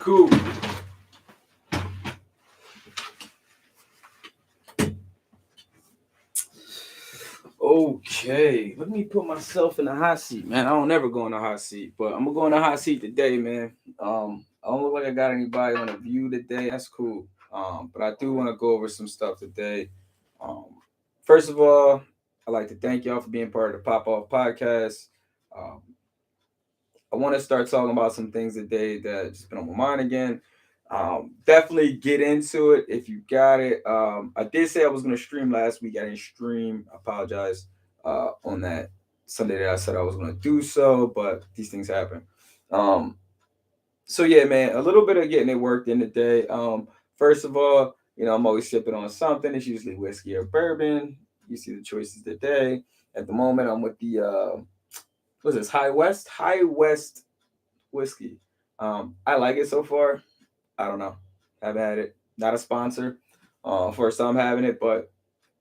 Cool. Okay, let me put myself in the hot seat, man. I don't ever go in the hot seat, but I'm gonna go in the hot seat today, man. I don't look like I got anybody on a view today. That's cool. But I do want to go over some stuff today. Um, First of all, I'd like to thank y'all for being part of the Pop Off Podcast. Um, I want to start talking about some things today that just been on my mind again. Definitely get into it if you got it. I did say I was gonna stream last week. I didn't stream. I apologize on that Sunday that I said I was gonna do so, but these things happen. Um, so yeah, man, a little bit of getting it worked in today. First of all, I'm always sipping on something. It's usually whiskey or bourbon. You see the choices today. At the moment, I'm with the what's this? High West whiskey. I like it so far. I don't know. Haven't had it. Not a sponsor. First time having it, but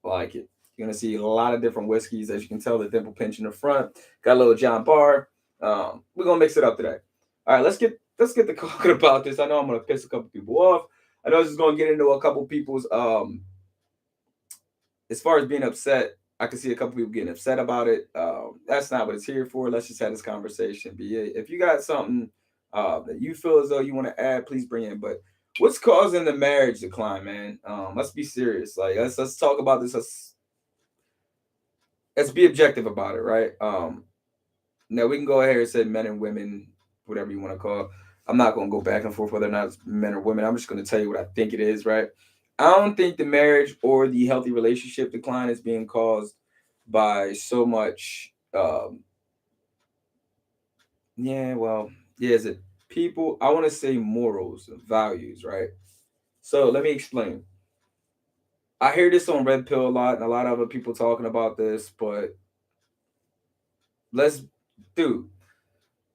I like it. You're gonna see a lot of different whiskeys. As you can tell, the dimple pinch in the front. Got a little John Bar. We're gonna mix it up today. All right, let's get to talking about this. I know I'm gonna piss a couple people off. I know this is gonna get into a couple people's as far as being upset. I can see a couple people getting upset about it. That's not what it's here for. Let's just have this conversation. But yeah, if you got something that you feel as though you want to add, please bring in. But what's causing the marriage decline, man? Let's be serious. Like let's talk about this. Let's be objective about it, right? Now we can go ahead and say men and women, whatever you want to call it. I'm not gonna go back and forth whether or not it's men or women. I'm just gonna tell you what I think it is, right? I don't think the marriage or the healthy relationship decline is being caused by so much yeah, well, yeah, is it people? I want to say morals and values, right? So let me explain. I hear this on Red Pill a lot, and a lot of other people talking about this, but let's do.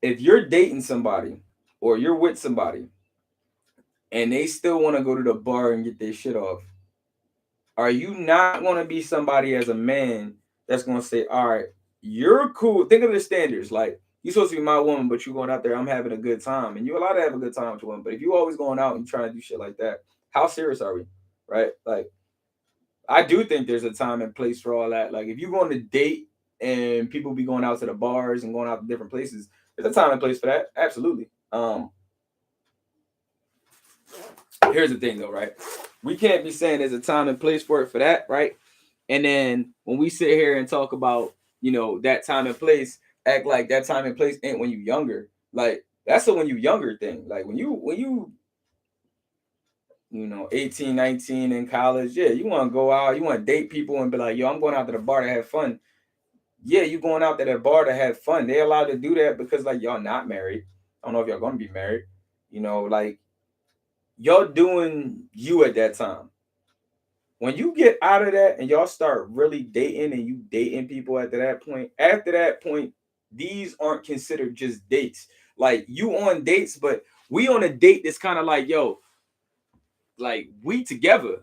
If you're dating somebody or you're with somebody and they still want to go to the bar and get their shit off, are you not going to be somebody as a man that's going to say, all right, you're cool? Think of the standards. Like, you're supposed to be my woman, but you're going out there, I'm having a good time. And you're allowed to have a good time with your woman. But if you always going out and trying to do shit like that, how serious are we? Right? Like, I do think there's a time and place for all that. Like, if you're going to date and people be going out to the bars and going out to different places, there's a time and place for that. Absolutely. Here's the thing though, right? We can't be saying there's a time and place for it for that, right? And then when we sit here and talk about, that time and place, act like that time and place ain't when you younger. Like that's a when you younger thing. Like when you 18, 19 in college, yeah, you want to go out, you want to date people and be like, yo, I'm going out to the bar to have fun. Yeah, you going out to that bar to have fun. They're allowed to do that because like y'all not married. I don't know if y'all gonna be married. Like y'all doing you at that time. When you get out of that and y'all start really dating and you dating people after that point, these aren't considered just dates. Like you on dates, but we on a date that's kind of like, yo, like we together.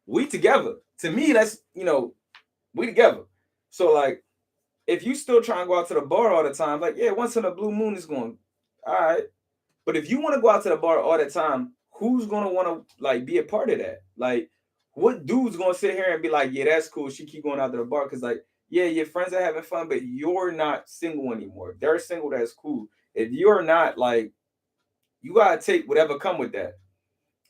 We together. To me, that's we together. So like if you still trying to go out to the bar all the time, like, yeah, once in a blue moon is going, all right. But if you want to go out to the bar all the time, who's gonna want to like be a part of that? Like, what dude's gonna sit here and be like, yeah, that's cool. She keep going out to the bar because like, yeah, your friends are having fun, but you're not single anymore. If they're single, that's cool. If you're not, like, you gotta take whatever come with that.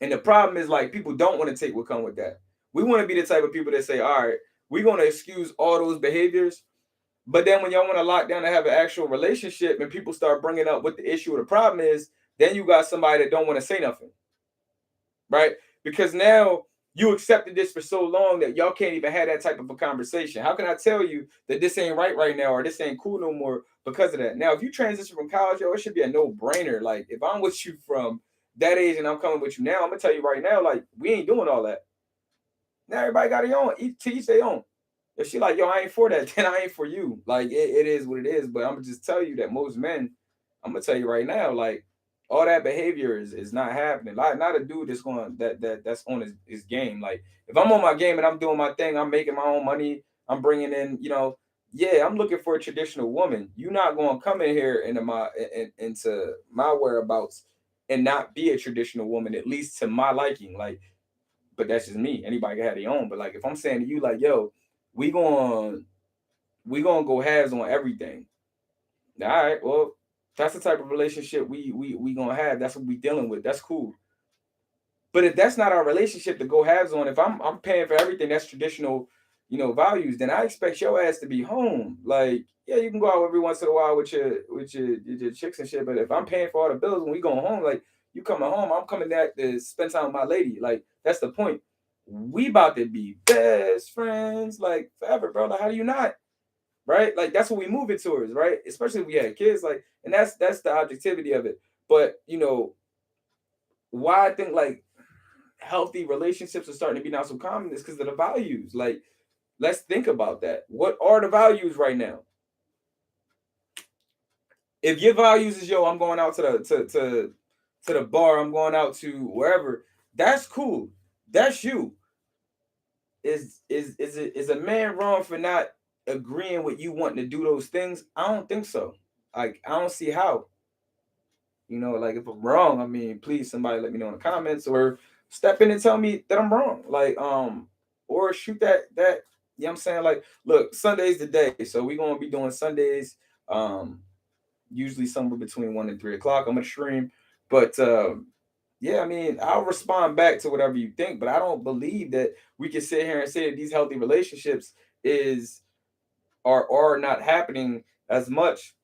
And the problem is like people don't want to take what come with that. We want to be the type of people that say, all right, we're gonna excuse all those behaviors. But then when y'all want to lock down and have an actual relationship and people start bringing up what the issue or the problem is, then you got somebody that don't want to say nothing, right? Because now you accepted this for so long that y'all can't even have that type of a conversation. How can I tell you that this ain't right now or this ain't cool no more because of that? Now, if you transition from college, yo, it should be a no-brainer. Like, if I'm with you from that age and I'm coming with you now, I'm gonna tell you right now, like, we ain't doing all that. Now everybody got their own, each their own. If she like, yo, I ain't for that, then I ain't for you. Like it is what it is. But I'm gonna just tell you that most men, I'm gonna tell you right now, like all that behavior is not happening. Like not a dude that's going that's on his game. Like if I'm on my game and I'm doing my thing, I'm making my own money, I'm bringing in, yeah, I'm looking for a traditional woman. You're not going to come in here into my whereabouts and not be a traditional woman, at least to my liking. Like, but that's just me. Anybody can have their own. But like, if I'm saying to you, like, yo, we going we gonna go halves on everything. All right, well, that's the type of relationship we gonna have. That's what we dealing with. That's cool. But if that's not our relationship to go halves on, if I'm paying for everything, that's traditional, values. Then I expect your ass to be home. Like, yeah, you can go out every once in a while with your chicks and shit. But if I'm paying for all the bills when we going home, like you coming home, I'm coming back to spend time with my lady. Like that's the point. We about to be best friends, like forever, bro. Like how do you not? Right? Like that's what we move it towards, right? Especially if we had kids, like, and that's the objectivity of it. But why I think like healthy relationships are starting to be not so common is because of the values. Like, let's think about that. What are the values right now? If your values is I'm going out to the bar, I'm going out to wherever, that's cool. That's you. Is a man wrong for not agreeing with you wanting to do those things? I don't think so. Like, I don't see how. Like if I'm wrong, I mean, please somebody let me know in the comments or step in and tell me that I'm wrong. Like, or shoot that, I'm saying? Like, look, Sunday's the day. So we're gonna be doing Sundays, usually somewhere between 1 and 3 o'clock. I'm gonna stream. But yeah, I mean, I'll respond back to whatever you think, but I don't believe that we can sit here and say that these healthy relationships is are not happening as much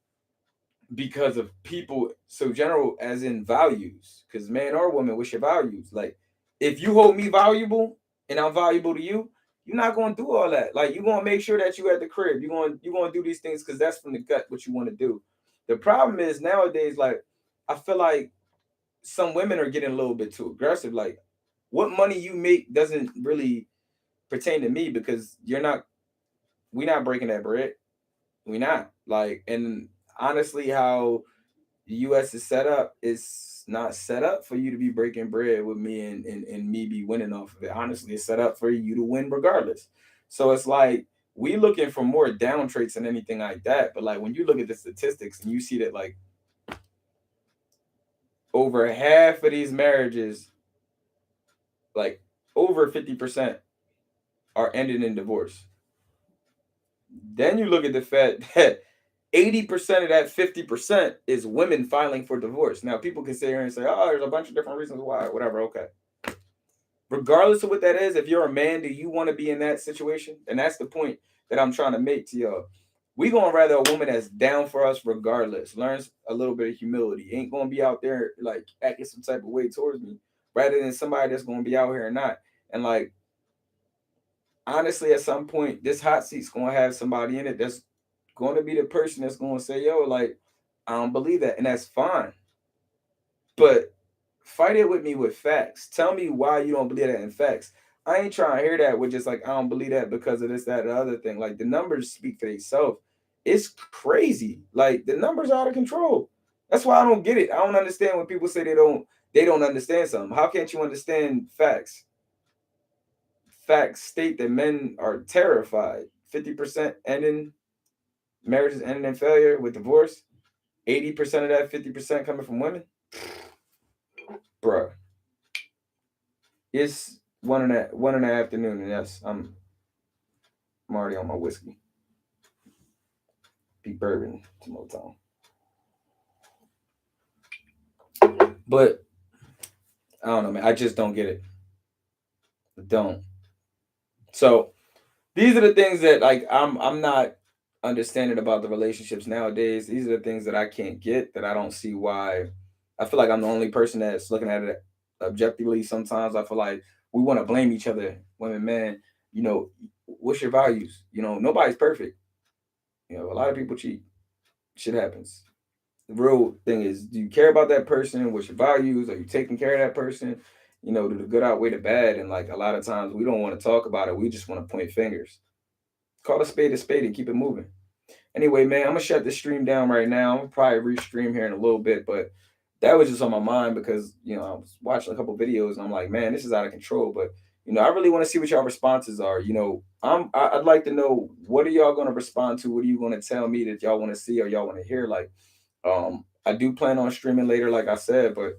because of people so general as in values. Because man or woman, what's your values? Like, if you hold me valuable and I'm valuable to you, you're not going to do all that. Like, you're going to make sure that you at the crib. You're going to do these things because that's from the gut what you want to do. The problem is nowadays, like, I feel like some women are getting a little bit too aggressive. Like, what money you make doesn't really pertain to me because we're not breaking that bread. We not like, and honestly, how the U.S. is set up, it's not set up for you to be breaking bread with me and me be winning off of it. Honestly, it's set up for you to win regardless. So it's like we looking for more down traits than anything like that. But like when you look at the statistics and you see that like over half of these marriages, like over 50% are ending in divorce. Then you look at the fact that 80% of that 50% is women filing for divorce. Now, people can sit here and say, oh, there's a bunch of different reasons why, whatever, okay. Regardless of what that is, if you're a man, do you want to be in that situation? And that's the point that I'm trying to make to y'all. We gonna rather a woman that's down for us regardless, learns a little bit of humility, ain't gonna be out there like acting some type of way towards me, rather than somebody that's gonna be out here or not. And like honestly, at some point, this hot seat's gonna have somebody in it that's gonna be the person that's gonna say, "Yo, like, I don't believe that," and that's fine. But fight it with me with facts. Tell me why you don't believe that in facts. I ain't trying to hear that with just like I don't believe that because of this, that, or the other thing. Like the numbers speak for themselves. It's crazy. Like the numbers are out of control. That's why I don't get it. I don't understand when people say they don't understand something. How can't you understand facts? Facts state that men are terrified. 50% ending marriages ending in failure with divorce. 80% of that 50% coming from women. Bruh. It's one in the afternoon, and yes, I'm already on my whiskey. Be bourbon to Motown. But I don't know, man. I just don't get it. I don't. So these are the things that like I'm not understanding about the relationships nowadays. These are the things that I can't get, that I don't see why. I feel like I'm the only person that's looking at it objectively. Sometimes I feel like we want to blame each other, women, men. What's your values? Nobody's perfect. A lot of people cheat. Shit happens. The real thing is, do you care about that person? What's your values? Are you taking care of that person? Do the good outweigh the bad? And like a lot of times we don't want to talk about it. We just want to point fingers. Call a spade and keep it moving. Anyway, man, I'm gonna shut the stream down right now. I'm gonna probably restream here in a little bit, but that was just on my mind because I was watching a couple videos and I'm like, man, this is out of control. But I really want to see what y'all responses are. I'd like to know, what are y'all gonna respond to? What are you gonna tell me that y'all want to see or y'all want to hear? Like, I do plan on streaming later, like I said, but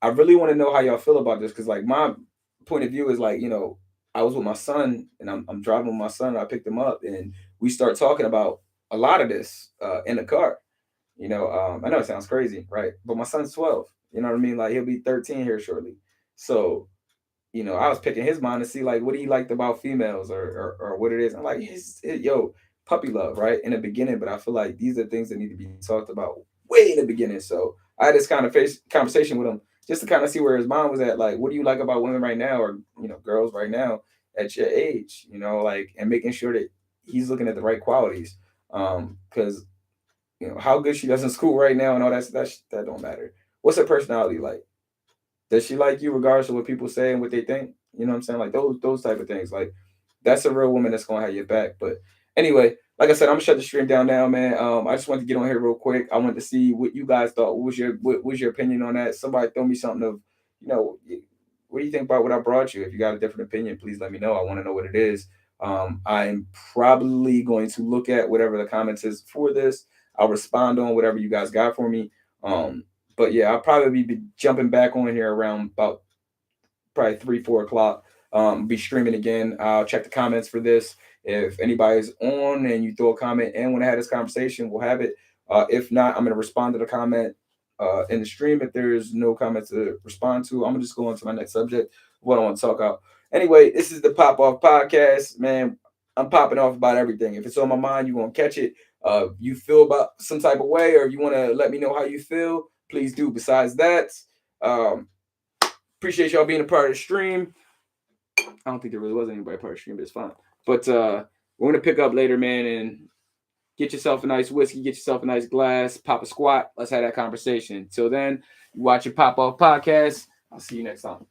I really want to know how y'all feel about this, because like my point of view is like, I was with my son and I'm driving with my son. I picked him up and we start talking about a lot of this in the car. I know it sounds crazy, right? But my son's 12. You know what I mean? Like he'll be 13 here shortly. So, I was picking his mind to see like what he liked about females or what it is. I'm like, puppy love, right? In the beginning, but I feel like these are things that need to be talked about way in the beginning. So I had this kind of conversation with him just to kind of see where his mind was at. Like, what do you like about women right now, or girls right now at your age? Like, and making sure that he's looking at the right qualities. Because how good she does in school right now and all that don't matter. What's her personality like? Does she like you regardless of what people say and what they think? You know what I'm saying? Like those type of things. Like that's a real woman that's gonna have your back. But anyway, like I said, I'm gonna shut the stream down now, man. I just wanted to get on here real quick. I wanted to see what you guys thought. What was your opinion on that? Somebody throw me something of, you know, what do you think about what I brought you? If you got a different opinion, please let me know. I want to know what it is. I'm probably going to look at whatever the comments is for this. I'll respond on whatever you guys got for me. But yeah, I'll probably be jumping back on here around about probably 3, 4 o'clock. Be streaming again. I'll check the comments for this. If anybody's on and you throw a comment and want to have this conversation, we'll have it. If not, I'm gonna respond to the comment in the stream. If there's no comments to respond to, I'm gonna just go on to my next subject. What I want to talk about. Anyway, this is the Pop Off Podcast, man. I'm popping off about everything. If it's on my mind, you gonna catch it. You feel about some type of way, or you want to let me know how you feel, please do. Besides that, um, appreciate y'all being a part of the stream. I don't think there really was anybody part of the stream, but it's fine. But we're gonna pick up later, man, and get yourself a nice whiskey, get yourself a nice glass, pop a squat. Let's have that conversation. Till then, you watch your Pop Off Podcast. I'll see you next time.